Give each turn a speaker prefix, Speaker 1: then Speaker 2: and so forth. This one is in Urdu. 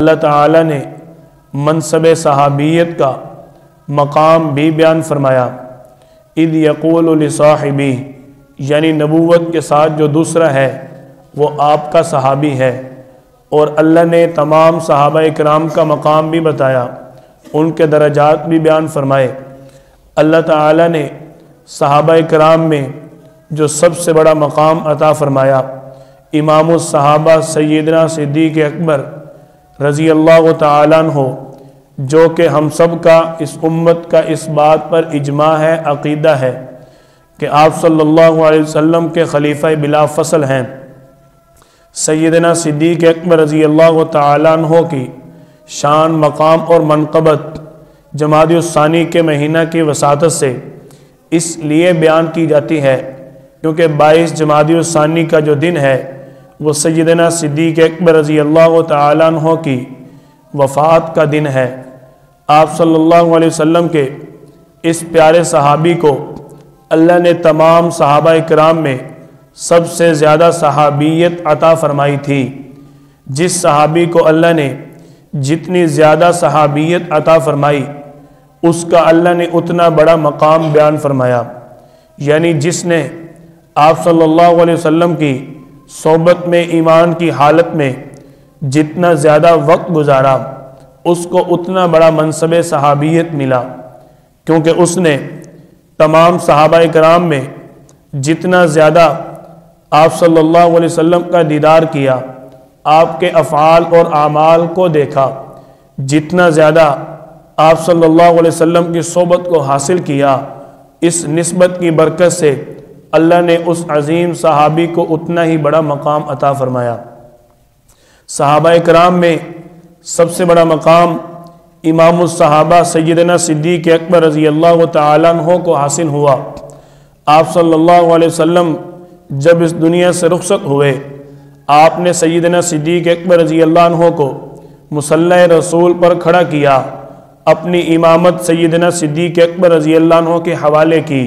Speaker 1: اللہ تعالیٰ نے منصب صحابیت کا مقام بھی بیان فرمایا۔ اذ یقول لصاحبی، یعنی نبوت کے ساتھ جو دوسرا ہے وہ آپ کا صحابی ہے۔ اور اللہ نے تمام صحابہ اکرام کا مقام بھی بتایا، ان کے درجات بھی بیان فرمائے۔ اللہ تعالیٰ نے صحابہ اکرام میں جو سب سے بڑا مقام عطا فرمایا، امام الصحابہ سیدنا صدیق اکبر رضی اللہ تعالیٰ عنہ، جو کہ ہم سب کا اس امت کا اس بات پر اجماع ہے، عقیدہ ہے کہ آپ صلی اللہ علیہ وسلم کے خلیفہ بلا فصل ہیں۔ سیدنا صدیق اکبر رضی اللہ تعالیٰ عنہ کی شان، مقام اور منقبت جمادی الثانی کے مہینہ کی وساطت سے اس لیے بیان کی جاتی ہے کیونکہ 22 جمادی الثانی کا جو دن ہے وہ سیدنا صدیق اکبر رضی اللہ تعالیٰ عنہ کی وفات کا دن ہے۔ آپ صلی اللہ علیہ وسلم کے اس پیارے صحابی کو اللہ نے تمام صحابہ اکرام میں سب سے زیادہ صحابیت عطا فرمائی تھی۔ جس صحابی کو اللہ نے جتنی زیادہ صحابیت عطا فرمائی اس کا اللہ نے اتنا بڑا مقام بیان فرمایا، یعنی جس نے آپ صلی اللہ علیہ وسلم کی صحبت میں ایمان کی حالت میں جتنا زیادہ وقت گزارا اس کو اتنا بڑا منصب صحابیت ملا، کیونکہ اس نے تمام صحابہ اکرام میں جتنا زیادہ آپ صلی اللہ علیہ وسلم کا دیدار کیا، آپ کے افعال اور اعمال کو دیکھا، جتنا زیادہ آپ صلی اللہ علیہ وسلم کی صحبت کو حاصل کیا، اس نسبت کی برکت سے اللہ نے اس عظیم صحابی کو اتنا ہی بڑا مقام عطا فرمایا۔ صحابہ اکرام میں سب سے بڑا مقام امام الصحابہ سیدنا صدیق اکبر رضی اللہ تعالیٰ عنہ کو حاصل ہوا۔ آپ صلی اللہ علیہ وسلم جب اس دنیا سے رخصت ہوئے، آپ نے سیدنا صدیق اکبر رضی اللہ عنہ کو مصلی رسول پر کھڑا کیا، اپنی امامت سیدنا صدیق اکبر رضی اللہ عنہ کے حوالے کی۔